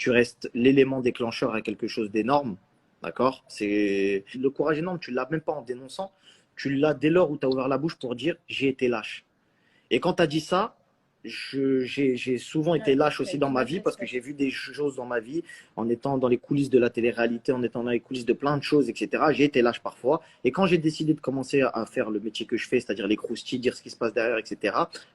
tu restes l'élément déclencheur à quelque chose d'énorme. D'accord? C'est le courage énorme, tu l'as même pas en dénonçant, tu l'as dès lors où tu as ouvert la bouche pour dire j'ai été lâche. Et quand tu as dit ça, j'ai souvent été lâche aussi dans ma vie parce que j'ai vu des choses dans ma vie en étant dans les coulisses de la télé-réalité, en étant dans les coulisses de plein de choses, etc. J'ai été lâche parfois. Et quand j'ai décidé de commencer à faire le métier que je fais, c'est-à-dire les croustilles, dire ce qui se passe derrière, etc.,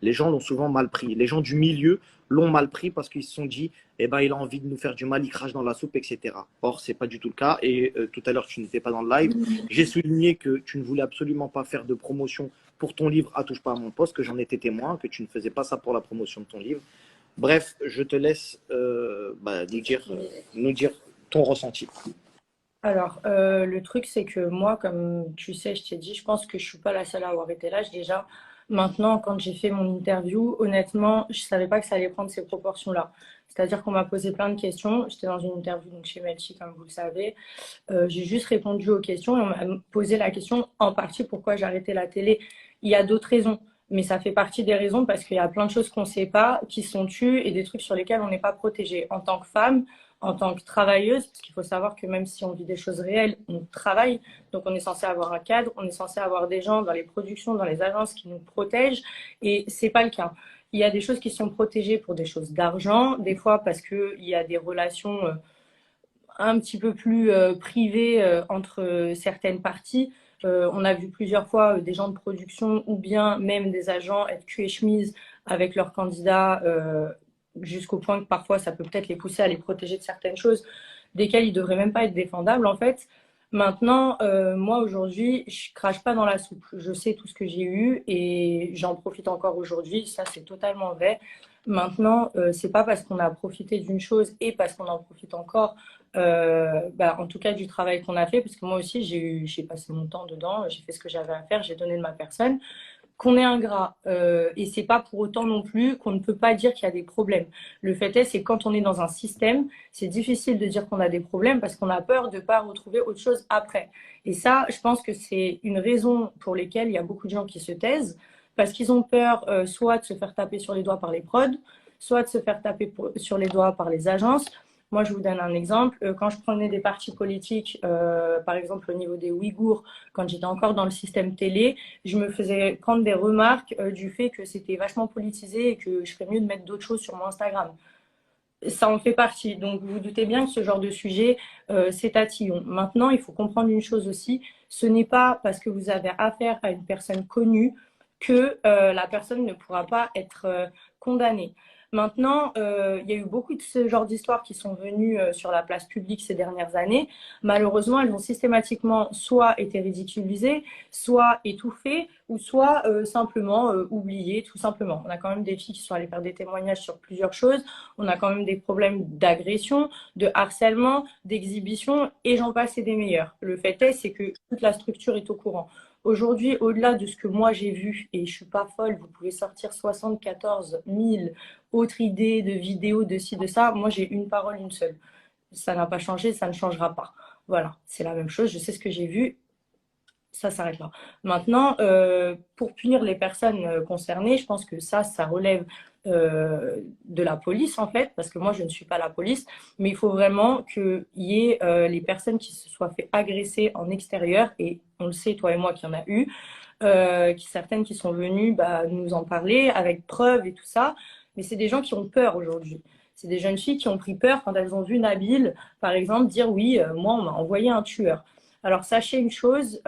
les gens l'ont souvent mal pris. Les gens du milieu l'ont mal pris parce qu'ils se sont dit, eh ben, il a envie de nous faire du mal, il crache dans la soupe, etc. Or, c'est pas du tout le cas. Et tout à l'heure, tu n'étais pas dans le live. J'ai souligné que tu ne voulais absolument pas faire de promotion pour ton livre à Touche pas à mon poste, que j'en étais témoin, que tu ne faisais pas ça pour la promotion de ton livre. Bref, je te laisse nous dire ton ressenti. Alors, le truc, c'est que moi, comme tu sais, je t'ai dit, je pense que je suis pas la seule à avoir été lâche déjà. Maintenant, quand j'ai fait mon interview, honnêtement, je savais pas que ça allait prendre ces proportions-là. C'est-à-dire qu'on m'a posé plein de questions. J'étais dans une interview donc chez Melchi, comme vous le savez. J'ai juste répondu aux questions et on m'a posé la question en partie pourquoi j'ai arrêté la télé. Il y a d'autres raisons, mais ça fait partie des raisons parce qu'il y a plein de choses qu'on ne sait pas, qui sont tues et des trucs sur lesquels on n'est pas protégé. En tant que femme, en tant que travailleuse, parce qu'il faut savoir que même si on vit des choses réelles, on travaille, donc on est censé avoir un cadre, on est censé avoir des gens dans les productions, dans les agences qui nous protègent, et c'est pas le cas. Il y a des choses qui sont protégées pour des choses d'argent, des fois parce qu'il y a des relations un petit peu plus privées entre certaines parties. On a vu plusieurs fois des gens de production ou bien même des agents être cul et chemise avec leurs candidats jusqu'au point que parfois ça peut peut-être les pousser à les protéger de certaines choses desquelles ils ne devraient même pas être défendables en fait. Maintenant, moi aujourd'hui, je crache pas dans la soupe. Je sais tout ce que j'ai eu et j'en profite encore aujourd'hui. Ça, c'est totalement vrai. Maintenant, c'est pas parce qu'on a profité d'une chose et parce qu'on en profite encore, en tout cas du travail qu'on a fait, parce que moi aussi j'ai passé mon temps dedans, j'ai fait ce que j'avais à faire, j'ai donné de ma personne, qu'on est ingrat. Et c'est pas pour autant non plus qu'on ne peut pas dire qu'il y a des problèmes. Le fait est, c'est quand on est dans un système, c'est difficile de dire qu'on a des problèmes parce qu'on a peur de ne pas retrouver autre chose après. Et ça, je pense que c'est une raison pour laquelle il y a beaucoup de gens qui se taisent parce qu'ils ont peur soit de se faire taper sur les doigts par les prods, soit de se faire taper sur les doigts par les agences. Moi, je vous donne un exemple. Quand je prenais des partis politiques, par exemple au niveau des Ouïghours, quand j'étais encore dans le système télé, je me faisais prendre des remarques du fait que c'était vachement politisé et que je ferais mieux de mettre d'autres choses sur mon Instagram. Ça en fait partie. Donc, vous vous doutez bien que ce genre de sujet, c'est tatillon. Maintenant, il faut comprendre une chose aussi. Ce n'est pas parce que vous avez affaire à une personne connue que la personne ne pourra pas être condamnée. Maintenant, il y a eu beaucoup de ce genre d'histoires qui sont venues sur la place publique ces dernières années. Malheureusement, elles ont systématiquement soit été ridiculisées, soit étouffées, ou soit simplement oubliées, tout simplement. On a quand même des filles qui sont allées faire des témoignages sur plusieurs choses. On a quand même des problèmes d'agression, de harcèlement, d'exhibition, et j'en passe et des meilleurs. Le fait est, c'est que toute la structure est au courant. Aujourd'hui, au-delà de ce que moi j'ai vu, et je suis pas folle, vous pouvez sortir 74 000 autres idées de vidéos, de ci, de ça. Moi, j'ai une parole, une seule. Ça n'a pas changé, ça ne changera pas. Voilà, c'est la même chose. Je sais ce que j'ai vu, ça s'arrête là. Maintenant, pour punir les personnes concernées, je pense que ça relève de la police en fait, parce que moi je ne suis pas la police, mais il faut vraiment qu'il y ait les personnes qui se soient fait agresser en extérieur, et on le sait, toi et moi, qu'il y en a eu, certaines qui sont venues nous en parler avec preuves et tout ça, mais c'est des gens qui ont peur aujourd'hui. C'est des jeunes filles qui ont pris peur quand elles ont vu Nabil, par exemple, dire oui, moi on m'a envoyé un tueur. Alors, sachez une chose,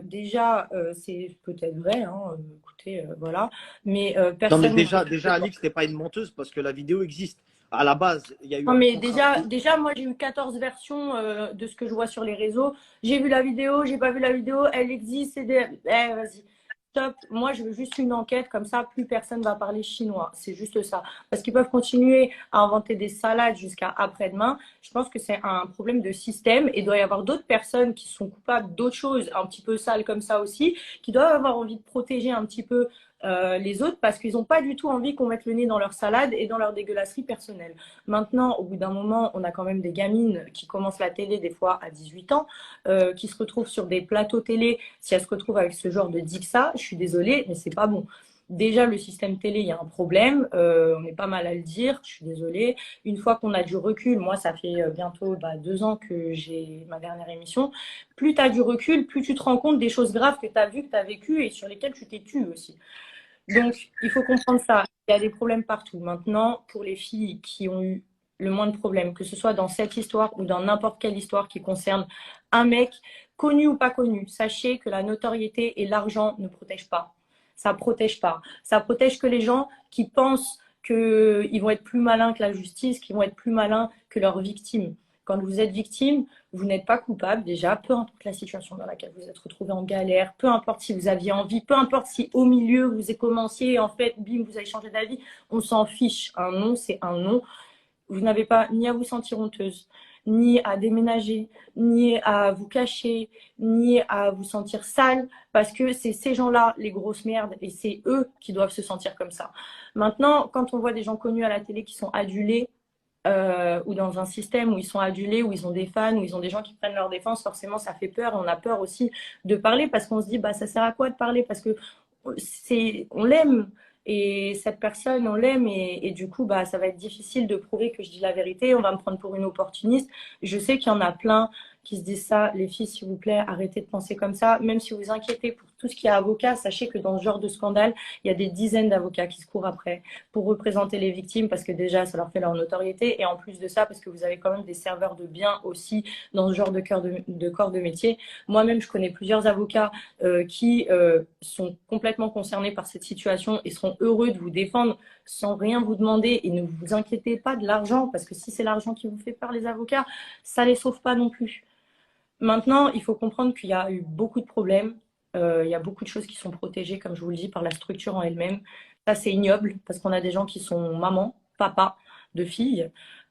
déjà, c'est peut-être vrai, hein, écoutez, voilà, mais Non, mais personne. déjà Alix, t'es pas une menteuse parce que la vidéo existe. À la base, il y a eu Non, un mais contrat. déjà, moi, j'ai eu 14 versions de ce que je vois sur les réseaux. J'ai vu la vidéo, j'ai pas vu la vidéo, elle existe, c'est des. Eh, vas-y, stop. Moi, je veux juste une enquête, comme ça, plus personne va parler chinois. C'est juste ça. Parce qu'ils peuvent continuer à inventer des salades jusqu'à après-demain. Je pense que c'est un problème de système et il doit y avoir d'autres personnes qui sont coupables d'autres choses un petit peu sales comme ça aussi, qui doivent avoir envie de protéger un petit peu les autres parce qu'ils n'ont pas du tout envie qu'on mette le nez dans leur salade et dans leur dégueulasserie personnelle. Maintenant, au bout d'un moment, on a quand même des gamines qui commencent la télé des fois à 18 ans, qui se retrouvent sur des plateaux télé. Si elles se retrouvent avec ce genre de dixa, je suis désolée, mais c'est pas bon. déjà le système télé, il y a un problème, on est pas mal à le dire, je suis désolée. Une fois qu'on a du recul, moi ça fait bientôt 2 ans que j'ai ma dernière émission, plus tu as du recul, plus tu te rends compte des choses graves que tu as vues, que tu as vécues et sur lesquelles tu t'es tue aussi. Donc, il faut comprendre ça. Il y a des problèmes partout. Maintenant, pour les filles qui ont eu le moins de problèmes, que ce soit dans cette histoire ou dans n'importe quelle histoire qui concerne un mec, connu ou pas connu, sachez que la notoriété et l'argent ne protègent pas. Ça protège pas. Ça protège que les gens qui pensent qu'ils vont être plus malins que la justice, qu'ils vont être plus malins que leurs victimes. Quand vous êtes victime, vous n'êtes pas coupable déjà, peu importe la situation dans laquelle vous êtes retrouvé en galère, peu importe si vous aviez envie, peu importe si au milieu vous avez commencé et en fait, bim, vous avez changé d'avis, on s'en fiche. Un non, c'est un non. Vous n'avez pas ni à vous sentir honteuse, ni à déménager, ni à vous cacher, ni à vous sentir sale, parce que c'est ces gens-là, les grosses merdes, et c'est eux qui doivent se sentir comme ça. Maintenant, quand on voit des gens connus à la télé qui sont adulés, ou dans un système où ils sont adulés, où ils ont des fans, où ils ont des gens qui prennent leur défense, forcément ça fait peur. On a peur aussi de parler parce qu'on se dit ça sert à quoi de parler parce que on l'aime et cette personne on l'aime et du coup ça va être difficile de prouver que je dis la vérité. On va me prendre pour une opportuniste. Je sais qu'il y en a plein qui se disent ça. Les filles, s'il vous plaît, arrêtez de penser comme ça. Même si vous vous inquiétez pour tout ce qui est avocat, sachez que dans ce genre de scandale, il y a des dizaines d'avocats qui se courent après pour représenter les victimes parce que déjà, ça leur fait leur notoriété. Et en plus de ça, parce que vous avez quand même des serveurs de biens aussi dans ce genre de corps de métier. Moi-même, je connais plusieurs avocats qui sont complètement concernés par cette situation et seront heureux de vous défendre sans rien vous demander. Et ne vous inquiétez pas de l'argent parce que si c'est l'argent qui vous fait peur, les avocats, ça les sauve pas non plus. Maintenant, il faut comprendre qu'il y a eu beaucoup de problèmes. Il y a beaucoup de choses qui sont protégées, comme je vous le dis, par la structure en elle-même. Ça, c'est ignoble parce qu'on a des gens qui sont mamans, papas, de filles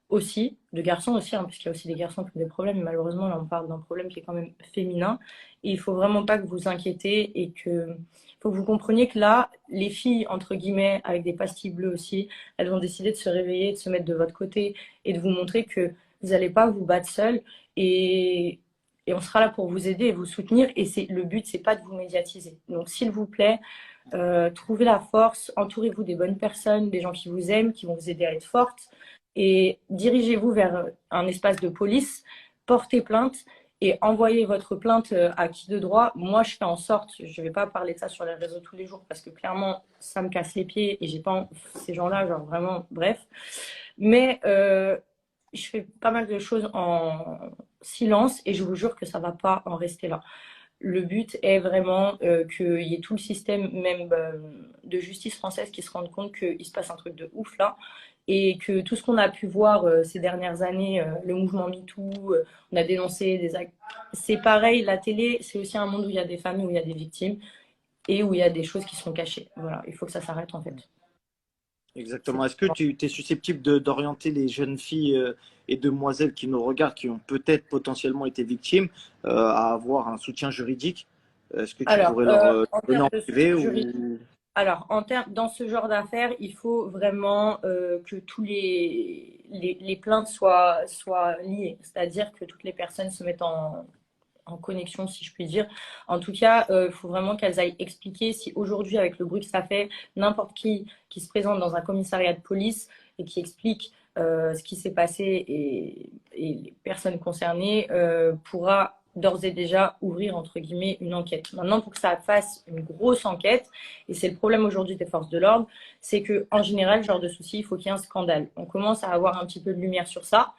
aussi, de garçons aussi, hein, parce qu'il y a aussi des garçons qui ont des problèmes. Mais malheureusement, là, on parle d'un problème qui est quand même féminin. Et il faut vraiment pas que vous inquiétez et que faut que vous compreniez que là, les filles, entre guillemets, avec des pastilles bleues aussi, elles ont décidé de se réveiller, de se mettre de votre côté et de vous montrer que vous n'allez pas vous battre seul. Et on sera là pour vous aider et vous soutenir. Et le but, c'est pas de vous médiatiser. Donc, s'il vous plaît, trouvez la force, entourez-vous des bonnes personnes, des gens qui vous aiment, qui vont vous aider à être forte, et dirigez-vous vers un espace de police, portez plainte et envoyez votre plainte à qui de droit. Moi, je fais en sorte, je ne vais pas parler de ça sur les réseaux tous les jours parce que clairement, ça me casse les pieds et j'ai pas ces gens-là, genre vraiment, bref. Mais je fais pas mal de choses en silence et je vous jure que ça va pas en rester là. Le but est vraiment qu'il y ait tout le système même de justice française qui se rende compte qu'il se passe un truc de ouf là et que tout ce qu'on a pu voir ces dernières années, le mouvement MeToo, on a dénoncé des actes. C'est pareil, la télé, c'est aussi un monde où il y a des familles, où il y a des victimes et où il y a des choses qui sont cachées. Voilà, il faut que ça s'arrête en fait. Exactement. Est-ce que tu es susceptible d'orienter les jeunes filles et demoiselles qui nous regardent, qui ont peut-être potentiellement été victimes, à avoir un soutien juridique? Est-ce que tu Alors, pourrais leur en donner termes en de privé juridique, ou... alors, dans ce genre d'affaires, il faut vraiment que tous les plaintes soient liées, c'est-à-dire que toutes les personnes se mettent en connexion, si je puis dire. En tout cas, il faut vraiment qu'elles aillent expliquer si aujourd'hui, avec le bruit que ça fait, n'importe qui se présente dans un commissariat de police et qui explique ce qui s'est passé et les personnes concernées pourra d'ores et déjà ouvrir, entre guillemets, une enquête. Maintenant, pour que ça fasse une grosse enquête, et c'est le problème aujourd'hui des forces de l'ordre, c'est que en général, ce genre de souci, il faut qu'il y ait un scandale. On commence à avoir un petit peu de lumière sur ça.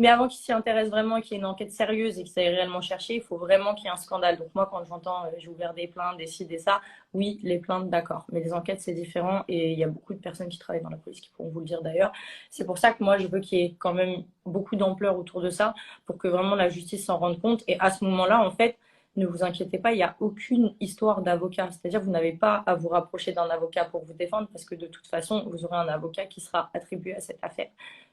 Mais avant qu'ils s'y intéressent vraiment, qu'il y ait une enquête sérieuse et qu'ils aillent réellement chercher, il faut vraiment qu'il y ait un scandale. Donc moi, quand j'entends j'ai ouvert des plaintes, des ci, des ça, oui, les plaintes, d'accord. Mais les enquêtes, c'est différent et il y a beaucoup de personnes qui travaillent dans la police qui pourront vous le dire d'ailleurs. C'est pour ça que moi, je veux qu'il y ait quand même beaucoup d'ampleur autour de ça pour que vraiment la justice s'en rende compte. Et à ce moment-là, en fait, ne vous inquiétez pas, il n'y a aucune histoire d'avocat. C'est-à-dire que vous n'avez pas à vous rapprocher d'un avocat pour vous défendre parce que de toute façon, vous aurez un avocat qui sera attribué à cette affaire.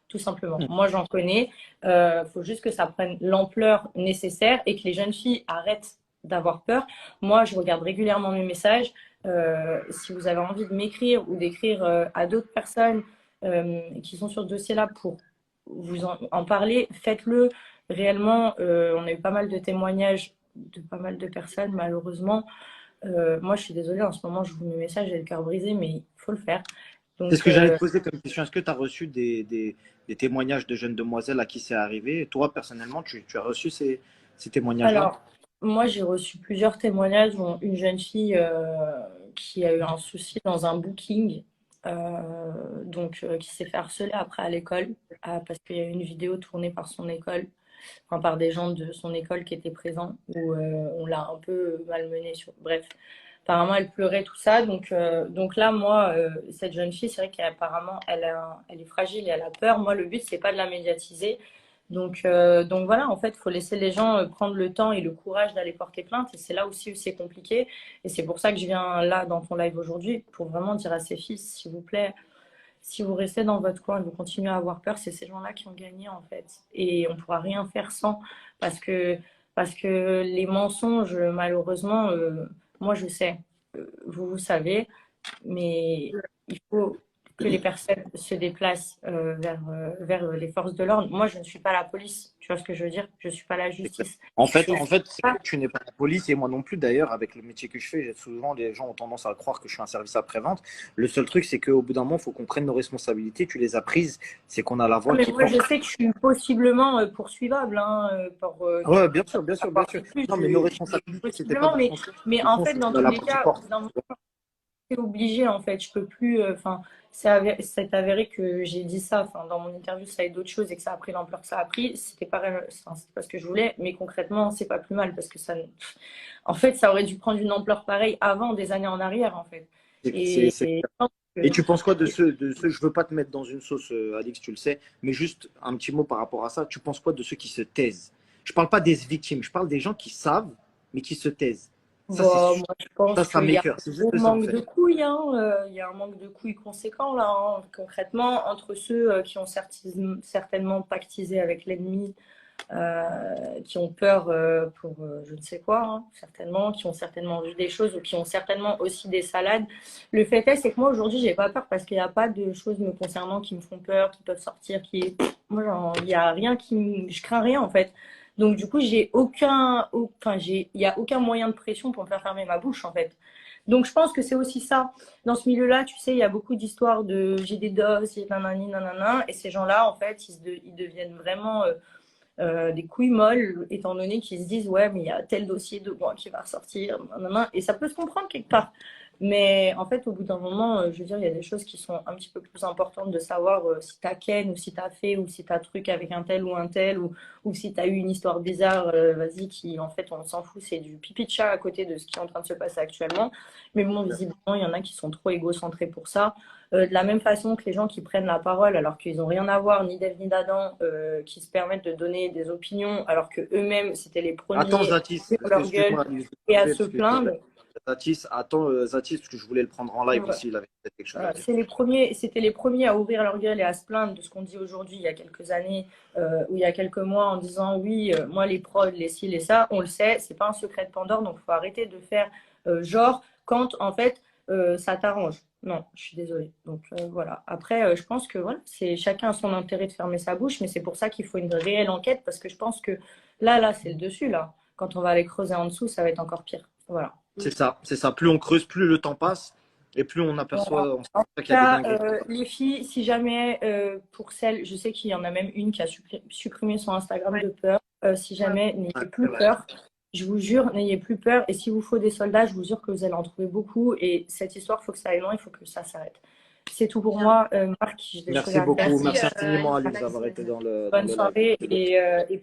Tout simplement. Moi, j'en connais. Faut juste que ça prenne l'ampleur nécessaire et que les jeunes filles arrêtent d'avoir peur. Moi, je regarde régulièrement mes messages. Si vous avez envie de m'écrire ou d'écrire à d'autres personnes qui sont sur ce dossier-là pour vous en parler, faites-le. Réellement, on a eu pas mal de témoignages de pas mal de personnes, malheureusement, Moi, je suis désolée, en ce moment, je vous mets message, j'ai le cœur brisé, mais il faut le faire. C'est ce Donc, que j'allais te poser comme question. Est-ce que tu as reçu des témoignages de jeunes demoiselles à qui c'est arrivé? Et toi, personnellement, tu as reçu ces témoignages-là? alors, moi, j'ai reçu plusieurs témoignages, dont une jeune fille qui a eu un souci dans un booking, qui s'est fait harceler après à l'école, parce qu'il y a eu une vidéo tournée par son école, enfin, par des gens de son école qui étaient présents, où on l'a un peu malmenée. Bref, apparemment, elle pleurait, tout ça. Donc là, moi, cette jeune fille, c'est vrai qu'apparemment, elle est fragile et elle a peur. Moi, le but, c'est pas de la médiatiser. Donc voilà, en fait, il faut laisser les gens prendre le temps et le courage d'aller porter plainte. Et c'est là aussi où c'est compliqué. Et c'est pour ça que je viens là dans ton live aujourd'hui, pour vraiment dire à ces filles, s'il vous plaît, si vous restez dans votre coin et vous continuez à avoir peur, c'est ces gens-là qui ont gagné, en fait. Et on ne pourra rien faire sans. Parce que, parce que les mensonges, malheureusement, moi, je sais, vous savez, mais il faut que les personnes se déplacent vers les forces de l'ordre. Moi, je ne suis pas la police, tu vois ce que je veux dire? Je ne suis pas la justice. Et En fait, c'est que tu n'es pas la police et moi non plus d'ailleurs, avec le métier que je fais, souvent les gens ont tendance à croire que je suis un service après-vente. Le seul truc, c'est qu'au bout d'un moment, il faut qu'on prenne nos responsabilités. Tu les as prises, c'est qu'on a la non, voix mais qui moi, je porte. sais que je suis possiblement poursuivable hein, pour Ouais, bien sûr, bien sûr, bien avoir sûr. fait plus. Non, mais nos responsabilités, c'était pas Possiblement, dans le sens mais du en fond, fait, c'est dans de tous la les voix qui cas, porte. c'est obligé en fait. Je peux plus. Enfin, c'est avéré que j'ai dit ça. Enfin, dans mon interview, ça a été d'autres choses et que ça a pris l'ampleur que ça a pris. C'était pas ce que je voulais, mais concrètement, c'est pas plus mal parce que ça. En fait, ça aurait dû prendre une ampleur pareille avant, des années en arrière, en fait. C'est- c'est- Et je pense Et que tu penses quoi de ceux, je veux pas te mettre dans une sauce, Alix, tu le sais, mais juste un petit mot par rapport à ça. Tu penses quoi de ceux qui se taisent? Je parle pas des victimes, je parle des gens qui savent, mais qui se taisent. Ça, bon, moi, je pense ça qu'il y a m'écoeure. C'est un juste ça, en manque fait. de couilles, hein. Il y a un manque de couilles conséquent là, hein. Concrètement, entre ceux qui ont certainement pactisé avec l'ennemi, qui ont peur pour je ne sais quoi, hein, certainement, qui ont certainement vu des choses ou qui ont certainement aussi des salades. Le fait est, c'est que moi aujourd'hui, j'ai pas peur parce qu'il n'y a pas de choses me concernant qui me font peur, qui peuvent sortir, moi, il y a rien je crains rien en fait. Donc du coup, il y a aucun moyen de pression pour me faire fermer ma bouche en fait. Donc je pense que c'est aussi ça. Dans ce milieu-là, tu sais, il y a beaucoup d'histoires de j'ai des doses, j'ai nanani, nanana, et ces gens-là, en fait, ils deviennent vraiment des couilles molles, étant donné qu'ils se disent ouais, mais il y a tel dossier de moi qui va ressortir, nanana, et ça peut se comprendre quelque part. Mais en fait, au bout d'un moment, je veux dire, il y a des choses qui sont un petit peu plus importantes de savoir si t'as ken ou si t'as fait ou si t'as truc avec un tel ou si t'as eu une histoire bizarre, vas-y, qui en fait, on s'en fout, c'est du pipi de chat à côté de ce qui est en train de se passer actuellement. Mais bon, visiblement, il y en a qui sont trop égocentrés pour ça. De la même façon que les gens qui prennent la parole alors qu'ils n'ont rien à voir, ni d'Ève ni d'Adam, qui se permettent de donner des opinions alors que eux-mêmes c'était les Attends, premiers à Zatis, ouvrir leur gueule excuse-moi, Alix, et à se excuse-moi. plaindre. Zatis, attends, Zatis, parce que je voulais le prendre en live Ouais. aussi, il avait peut-être quelque chose à Voilà, dire. c'était les premiers à ouvrir leur gueule et à se plaindre de ce qu'on dit aujourd'hui, il y a quelques années ou il y a quelques mois, en disant oui, moi les prods, les ci, les ça, on le sait, c'est pas un secret de Pandore, donc il faut arrêter de faire genre quand en fait ça t'arrange. Non, je suis désolée. Donc voilà. Après, je pense que voilà, c'est chacun a son intérêt de fermer sa bouche, mais c'est pour ça qu'il faut une réelle enquête parce que je pense que là, c'est le dessus là. Quand on va aller creuser en dessous, ça va être encore pire. Voilà. C'est ça, c'est ça. Plus on creuse, plus le temps passe, et plus Voilà. on En s'aperçoit tout qu'il y a des cas, dingueries. les filles, si jamais, pour celles, je sais qu'il y en a même une qui a supprimé son Instagram de peur. Si jamais, n'ayez plus peur. Je vous jure, n'ayez plus peur. Et s'il vous faut des soldats, je vous jure que vous allez en trouver beaucoup. Et cette histoire, il faut que ça aille loin, il faut que ça s'arrête. C'est tout pour moi, Marc. J'ai des choses Merci à faire. beaucoup, merci infiniment, Alix, d'avoir été dans Bonne le live. soirée et